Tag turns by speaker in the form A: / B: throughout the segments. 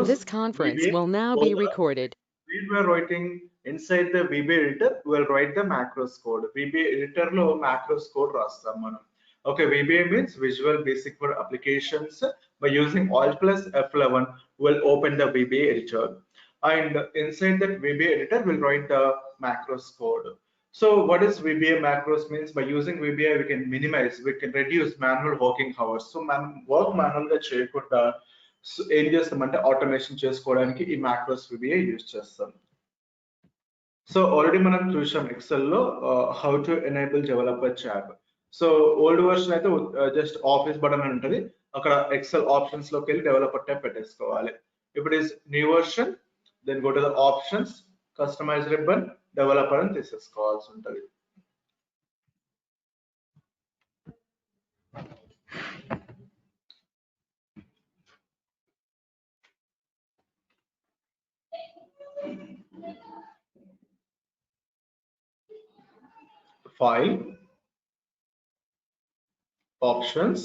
A: This conference
B: VBA,
A: will now be recorded.
B: we were writing inside the VBA editor, we'll write the macros code. VBA editor lo macros code rastam manam. Okay, VBA means Visual Basic for Applications. By using Alt plus F11, we'll open the VBA editor. And inside that VBA editor, we'll write the macros code. So what is VBA macros means? By using VBA, we can minimize, we can reduce manual working hours. So work manual చేయకుండా ఏం చేస్తామంటే automation చేసుకోవడానికి ఈ macros VBA use చేస్తాం. So already మనం చూసాం XL లో how to enable developer tab. So old version అయితే జస్ట్ ఆఫీస్ బటన్ అని ఉంటుంది, అక్కడ ఎక్సెల్ ఆప్షన్స్ లోకి వెళ్ళి డెవలపర్ ట్యాబ్ పెట్టేసుకోవాలి. ఇప్పుడు is new version, then go to the options, customize ribbon, developer అని తీసేసుకోవాల్సి ఉంటుంది. File, options,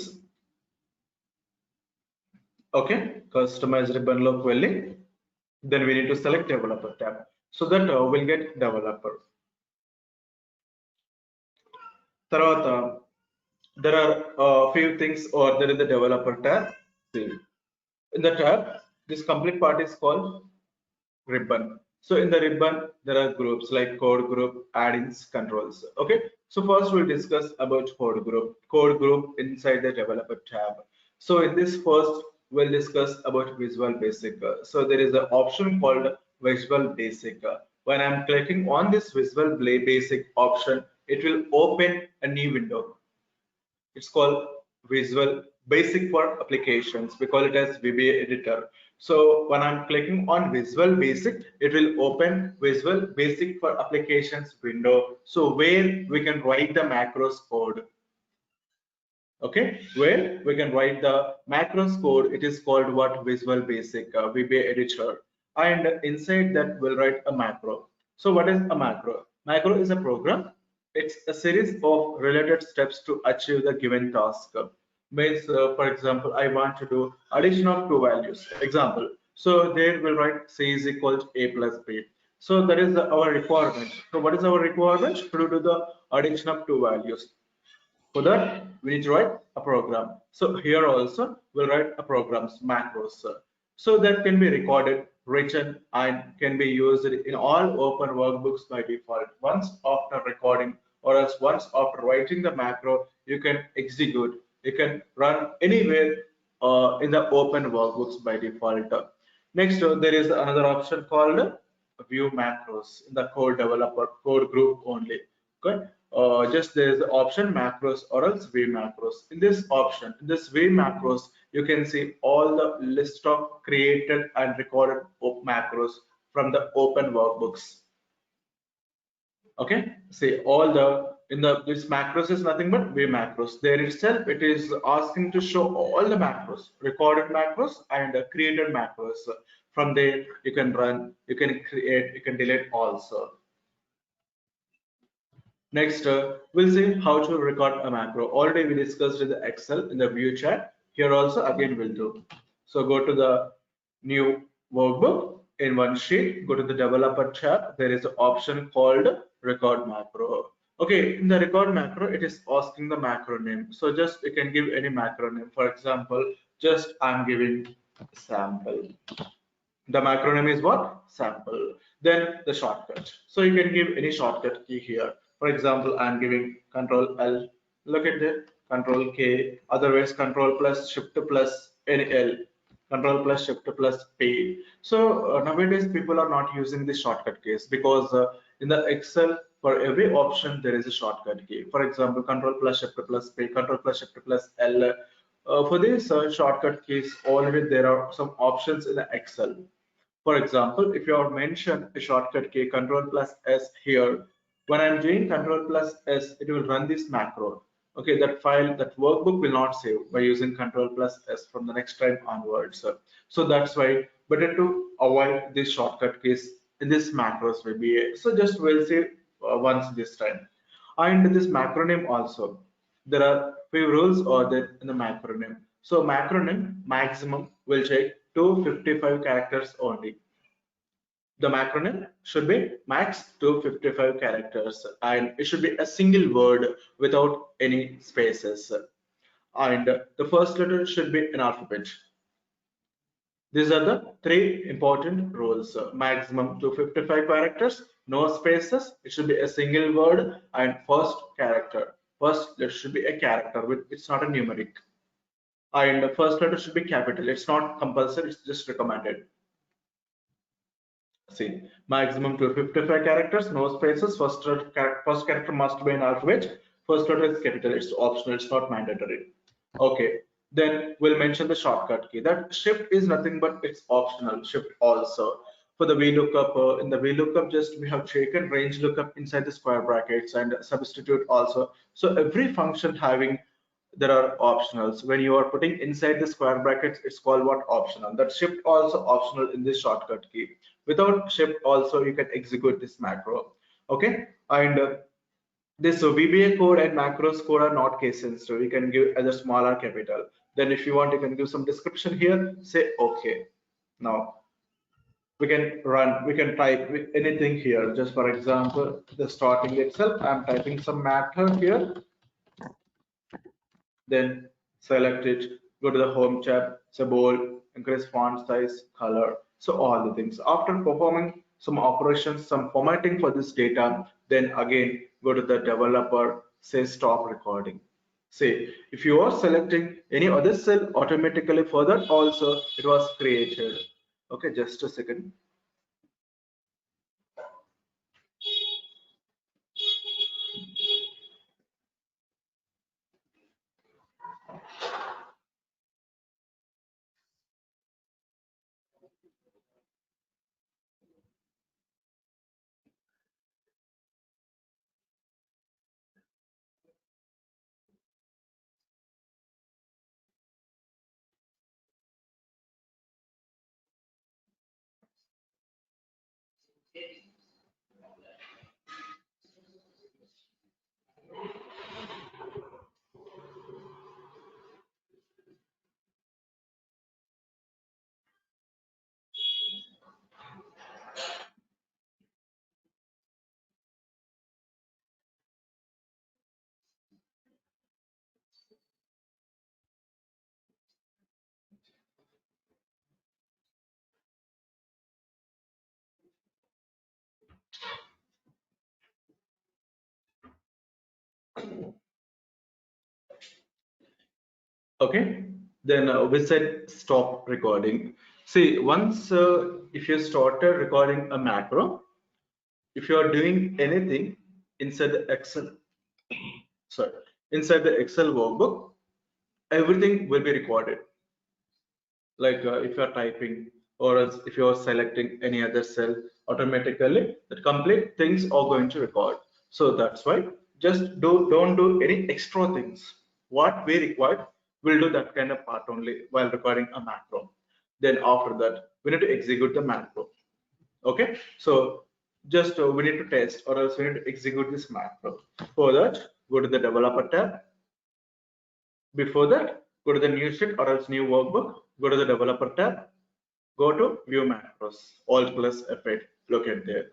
B: okay, customize ribbon look వెళ్ళి then we need to select developer tab so that we'll get developer. తర్వాత there are few things or there is the developer tab. See, in the tab this complete part is called ribbon. So in the ribbon there are groups like code group, add-ins, controls. Okay, so first we'll discuss about code group inside the developer tab. So in this first we'll discuss about Visual Basic. So there is an option called Visual Basic. When I'm clicking on this Visual Basic option, it will open a new window. It's called Visual Basic for Applications. We call it as VBA editor. So when I'm clicking on Visual Basic, it will open Visual Basic for Applications window. So where we can write the macros code. Okay, where we can write the macros code. It is called what? Visual Basic VBA editor. And inside that we'll write a macro. So what is a macro? Macro is a program. It's a series of related steps to achieve the given task. Means for example, I want to do addition of two values. Example, so there we'll write c is equal to a plus b. So that is our requirement. So what is our requirement? To do the addition of two values. For that we need to write a program. So here also we'll write a programs macros. So that can be recorded, written, and can be used in all open workbooks by default. Once after recording or else once after writing the macro, you can execute, you can run anywhere in the open workbooks by default. Next there is another option called view macros in the code developer code group only. Okay, just there is the option macros or else view macros. In this option, in this view macros, you can see all the list of created and recorded macros from the open workbooks. Okay, see all the in the this macros is nothing but view macros. There itself it is asking to show all the macros, recorded macros and created macros. From there you can run, you can create, you can delete also. Next we'll see how to record a macro. Already we discussed in the Excel in the view chat. Here also again we'll do. So go to the new workbook, in one sheet go to the developer tab. There is an option called record macro. Okay, in the record macro it is asking the macro name. So just you can give any macro name. For example, just I'm giving sample. The macro name is what? Sample. Then the shortcut, so you can give any shortcut key here. For example, I'm giving Control L, look at that, Control K, otherwise Control plus Shift plus any L, Control plus Shift plus P. So nowadays people are not using the shortcut keys because in the Excel for every option there is a shortcut key. For example, Control plus Shift plus P, Control plus Shift plus L. For these shortcut keys already there are some options in the Excel. For example, if you have mentioned a shortcut key Control plus S here, when I'm doing Control plus S, it will run this macro. Okay, that file, that workbook will not save by using Control plus S from the next time onwards. So that's why better to avoid these shortcut keys in this macros VBA. So just we'll see once this time. And this macro name also, there are few rules or there in the macro name. So macro name maximum will take 255 characters only. The macronym should be max 255 characters, and it should be a single word without any spaces. And the first letter should be an alphabet. These are the three important rules. Maximum 255 characters, no spaces, it should be a single word, and first character. First letter should be a character, it's not a numeric. And the first letter should be capital. It's not compulsory, it's just recommended. See, maximum 255 characters, no spaces. First character must be an alphabet. First letter is capital. It's optional. It's not mandatory. Okay. Then we'll mention the shortcut key. That shift is nothing but it's optional. Shift also. For the VLOOKUP, in the VLOOKUP, just we have taken range lookup inside the square brackets and substitute also. So every function having there are optionals. When you are putting inside the square brackets, it's called what optional. That shift also optional in this shortcut key. Without shift also you can execute this macro. Okay, and this VBA code and macros code are not case sensitive. You can give either small or capital. Then if you want, you can give some description here. Say okay. Now we can run. We can type anything here. Just for example, the starting itself. I'm typing some matter here. Then select it, go to the home tab, say bold, increase font size, color, so all the things. After performing some operations, some formatting for this data, then again go to the developer, say stop recording. Say if you are selecting any other cell automatically for that also it was created. Okay, just a second. Okay, then we said stop recording. See, once if you started recording a macro, if you are doing anything inside the Excel, sorry, inside the Excel workbook, everything will be recorded. Like if you are typing or else if you are selecting any other cell, automatically the complete things are going to record. So that's why just don't do any extra things. What we require, we'll do that kind of part only while recording a macro. Then after that, we need to execute the macro. Okay, so just we need to test or else we need to execute this macro. For that, go to the developer tab. Before that, go to the new sheet or else new workbook, go to the developer tab, go to view macros, alt plus F8, look at there.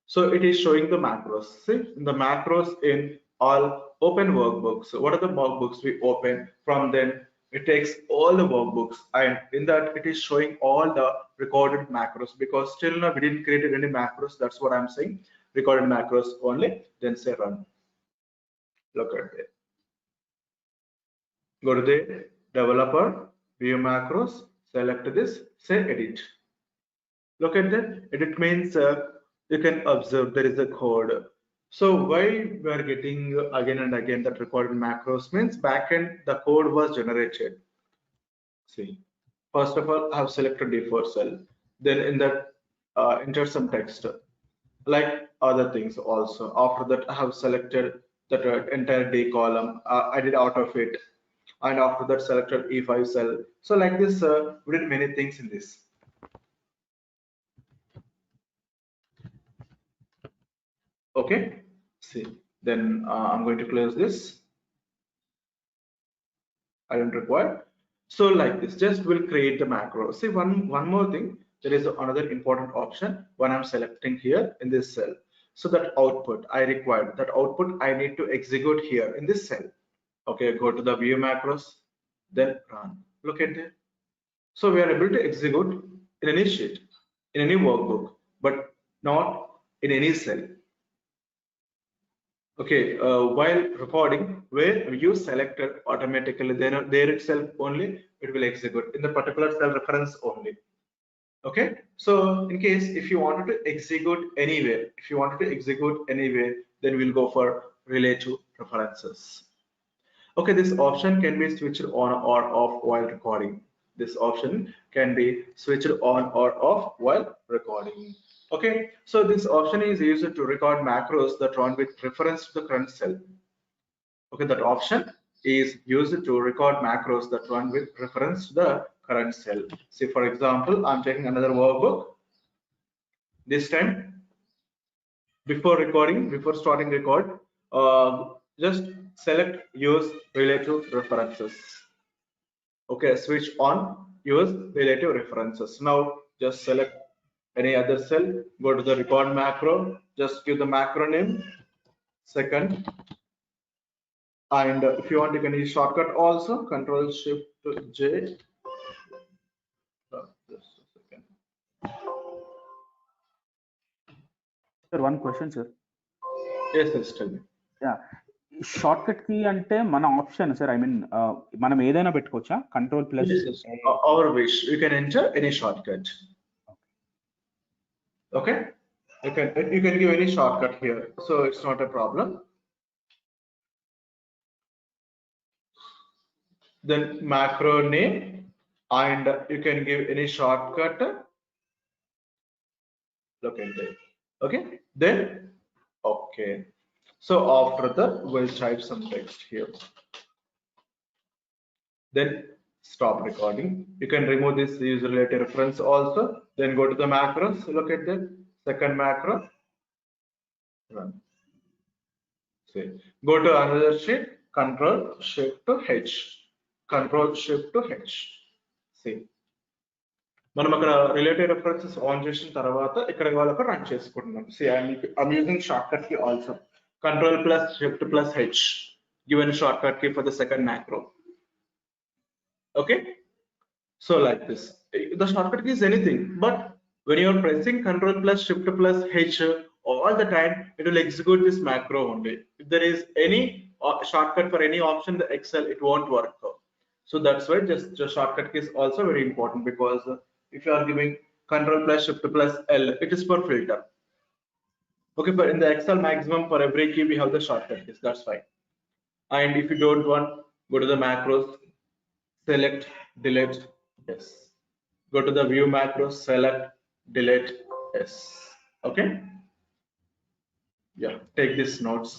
B: So it is showing the macros. See the macros in all open workbooks. So what are the workbooks we open? From then it takes all the workbooks and in that it is showing all the recorded macros because still now we didn't create any macros. That's what I'm saying. Recorded macros only. Then say run. Look at it. Go to the developer, view macros, select this, say edit. Look at that. Edit means you can observe there is a code. So why we are getting again and again that recorded macros means backend the code was generated. See, first of all, I have selected D4 cell. Then in that enter some text like other things also. After that, I have selected that entire D column. I did out of it, and after that, selected E5 cell. So like this, we did many things in this. Okay. See, then I'm going to close this. I don't require. So like this, just will create the macro. See, one more thing, there is another important option when I'm selecting here in this cell. So that output I required, that output I need to execute here in this cell. Okay, go to the view macros, then run. Look at it. So we are able to execute in any sheet, in any workbook, but not in any cell. Okay, while recording, where you selected automatically, then there itself only it will execute in the particular cell reference only. Okay, so in case if you wanted to execute anywhere, if you wanted to execute anywhere, then we'll go for relative references. Okay, this option can be switched on or off while recording. This option can be switched on or off while recording. Okay, so this option is used to record macros that run with reference to the current cell. Okay, that option is used to record macros that run with reference to the current cell. See, for example, I'm taking another workbook. This time, before recording, before starting record, just select use relative references. Okay, switch on use relative references. Now just select any other cell, go to the record macro, just give the macro name, second, and if you want you can use shortcut also, control shift J. Just a second.
C: Sir, one question, sir.
B: Yes, tell me.
C: Yeah. Shortcut key అంటే మన option sir, I mean మనం ఏదైనా పెట్టుకోవచ్చా? Control plus
B: Yes. Our wish, you can enter any shortcut. Okay, you can give any shortcut here, so it's not a problem. Then macro name, and you can give any shortcut. Look at it. Okay, then okay, so after that we'll type some text here, then stop recording. You can remove this user related reference also, then go to the macros. Look at that second macro, run. See, go to another sheet, control shift to H, control shift to H. See, మనం అక్కడ related references on చేసిన తర్వాత ఇక్కడ వాళ్ళకి run చేసుకుంటున్నాం. See I'm using short cut key also, control plus shift plus H given short cut key for the second macro. Okay, so like this, the shortcut key is anything, but when you are pressing control plus shift plus h all the time, it will execute this macro only. If there is any shortcut for any option, the Excel, it won't work. So that's why just shortcut key is also very important, because if you are giving control plus shift plus L, it is for filter. Okay, but in the Excel maximum for every key we have the shortcut keys, that's fine. And if you don't want, go to the macros, select delete, yes, go to the view macros, select delete, yes. Okay, yeah, take these notes.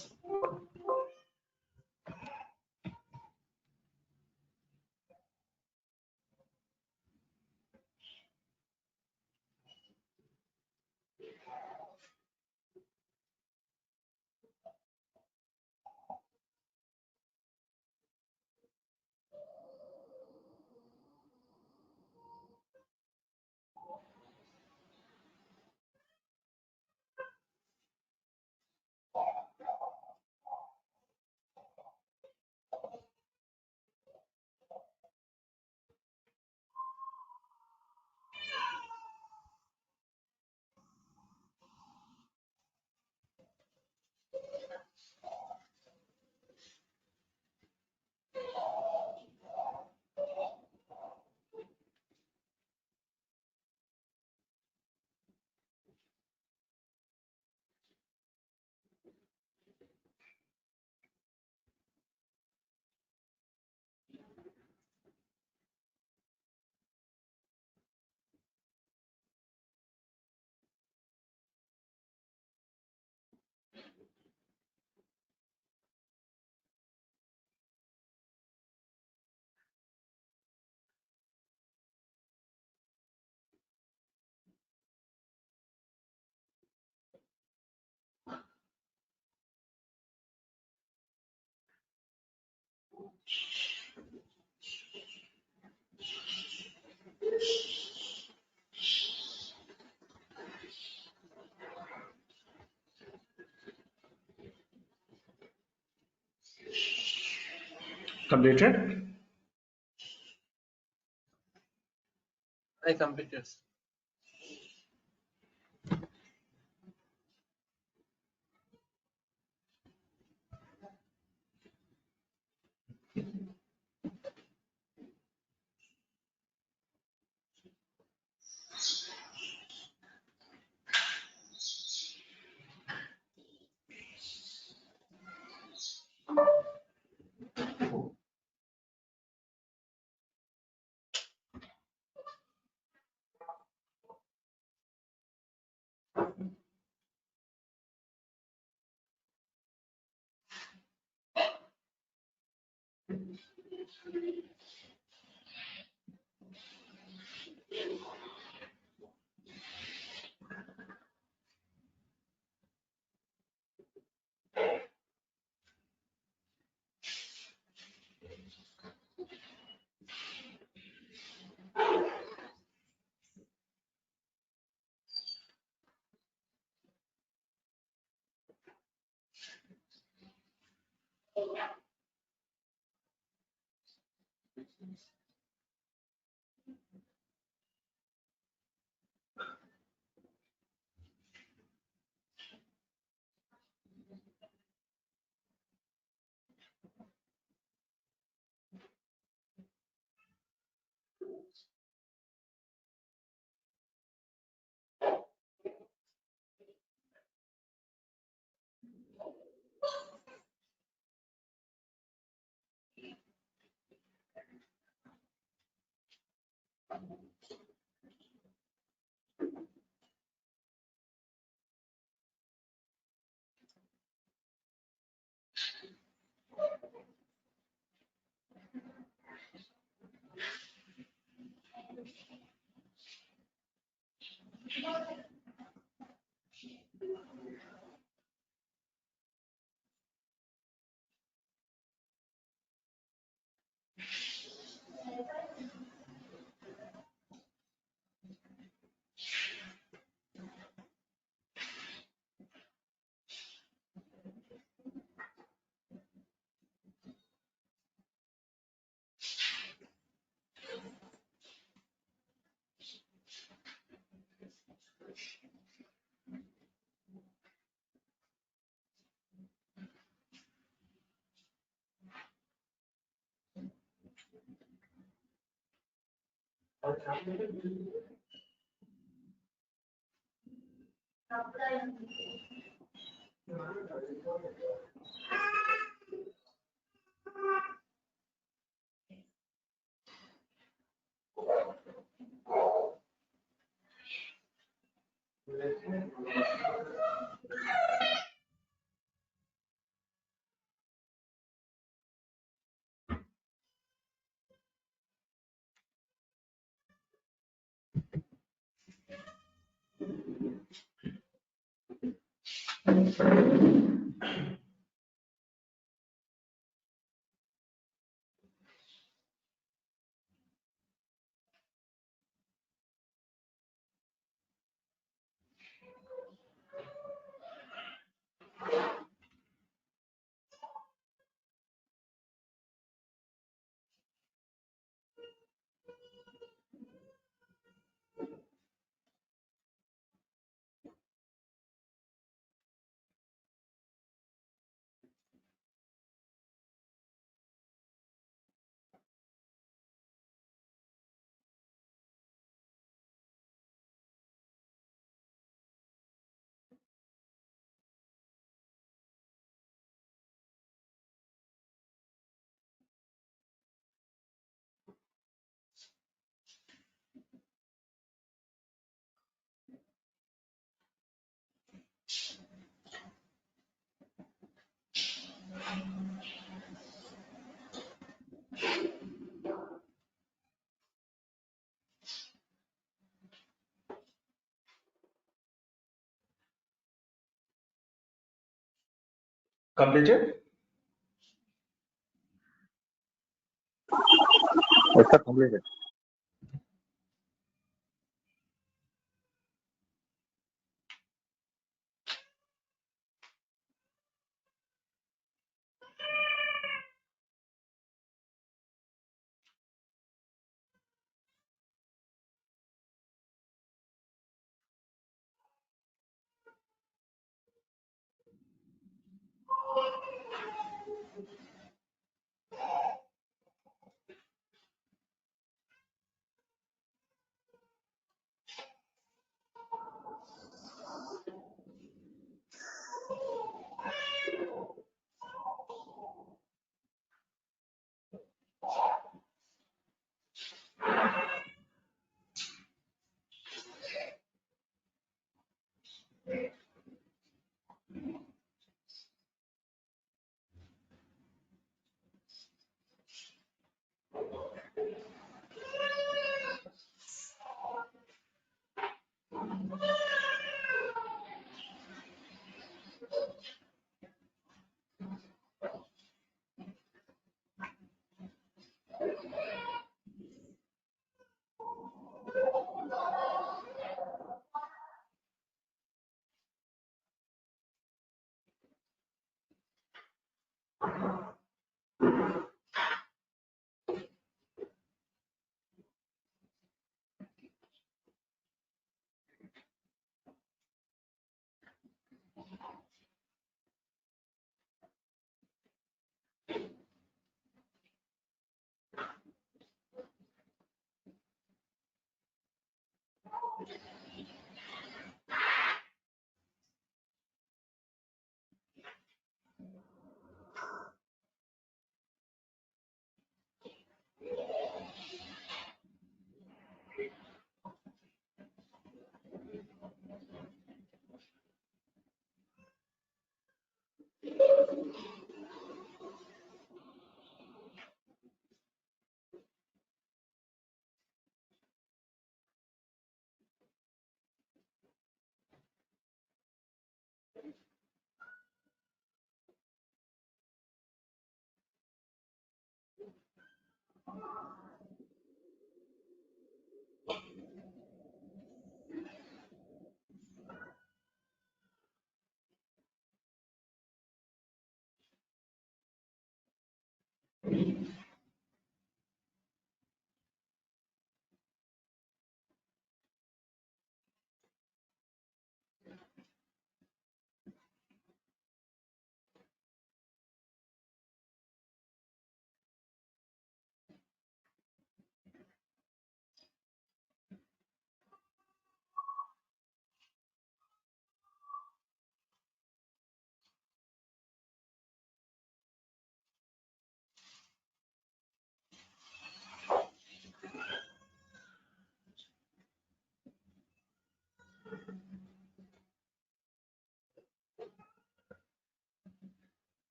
B: Completed?
D: I completed.
B: Completed?
E: Yes, sir, completed.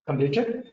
B: Completed?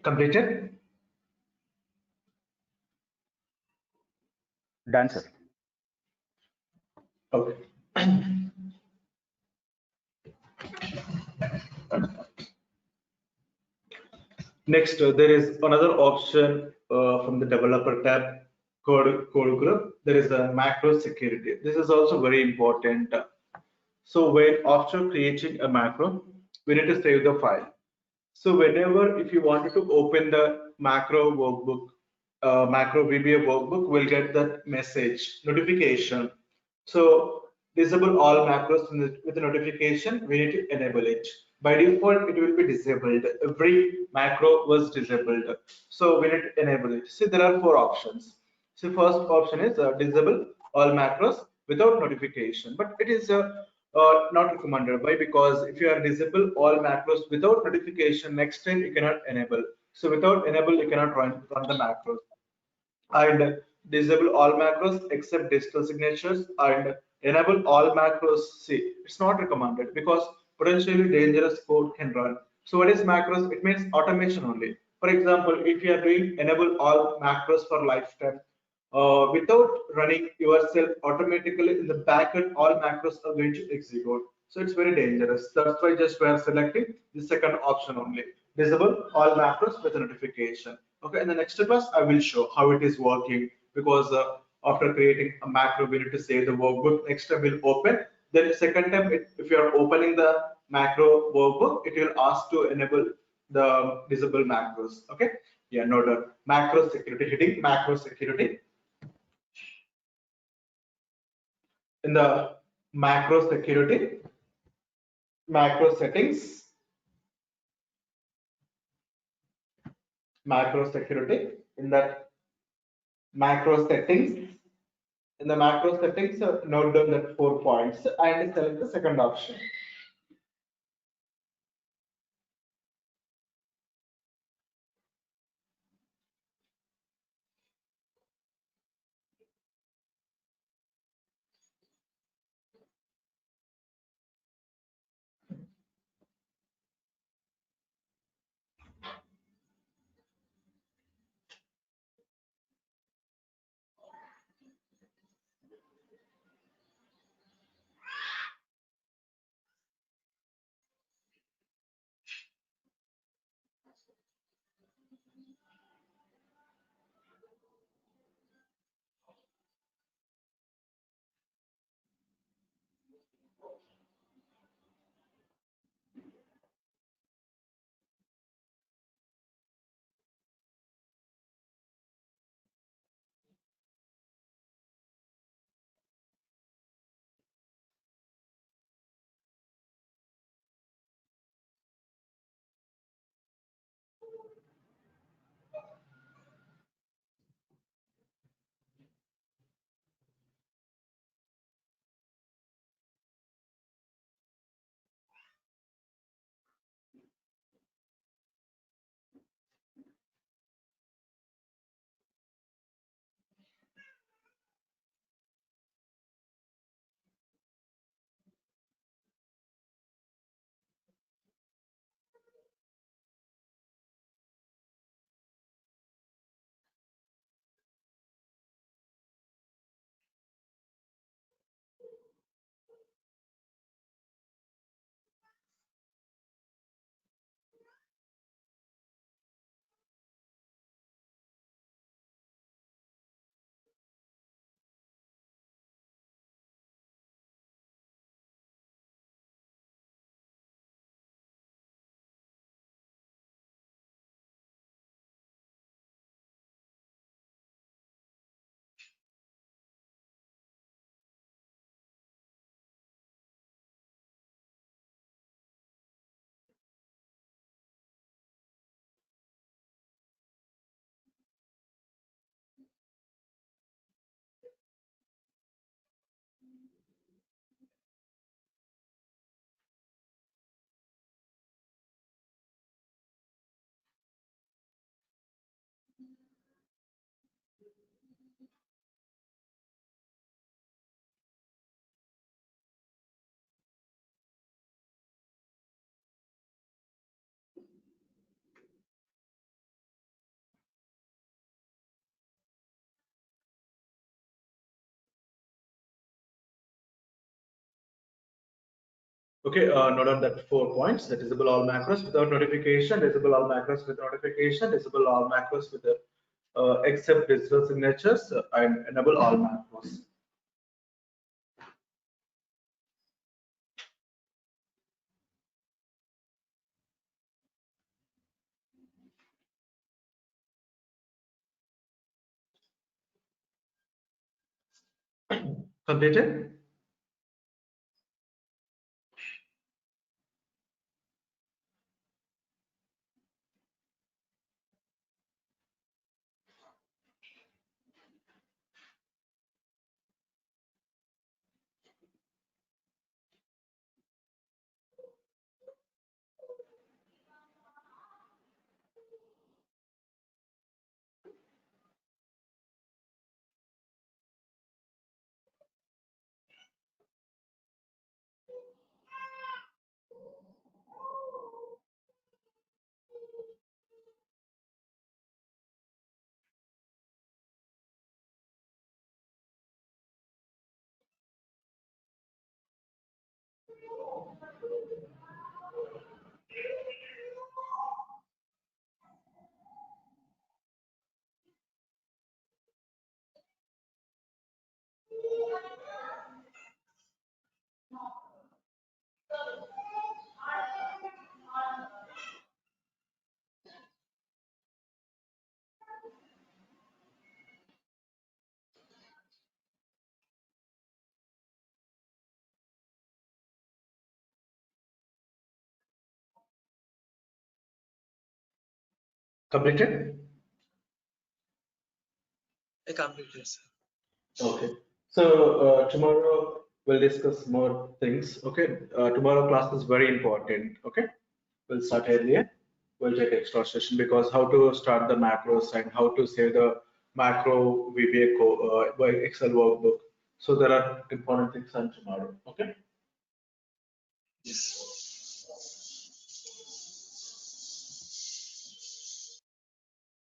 B: Completed?
C: Done, sir.
B: Okay. Next, there is another option from the developer tab, code group. There is a macro security. This is also very important. So when after creating a macro, we need to save the file. So whenever if you wanted to open the macro workbook, macro VBA workbook, we'll get that message notification. So disable all macros with the notification. We need to enable it. By default, it will be disabled. Every macro was disabled. So we need to enable it. See, there are four options. So first option is disable all macros without notification, but it is not recommended. Why? Because if you are disable all macros without notification, next time you cannot enable. So without enable, you cannot run the macros. And disable all macros except digital signatures and enable all macros. See, it's not recommended because potentially dangerous code can run. So what is macros? It means automation only. For example, if you are doing enable all macros for lifetime, without running yourself automatically in the backend, all macros are going to execute. So it's very dangerous. That's why just we are selecting the second option only. Disable all macros with a notification. Okay, in the next class, I will show how it is working because after creating a macro, we need to save the workbook. Next time we'll open. Then second time, if you are opening the macro workbook, it will ask to enable the disable macros. Okay, yeah, noted. Macro security, hitting macro security. In the macro security, macro settings, macro security, in that macro settings, in the macro settings, note down that 4 points and select the second option. Okay, note down that 4 points: that disable all macros without notification, disable all macros with notification, disable all macros with except digital signatures, and enable all macros. Completed? Completed?
D: I completed, sir.
B: Okay. So tomorrow we'll discuss more things. Okay. Tomorrow class is very important. Okay. We'll start earlier. We'll take extra session because how to start the macros and how to save the macro VBA by Excel workbook. So there are important things on tomorrow. Okay.
D: Yes.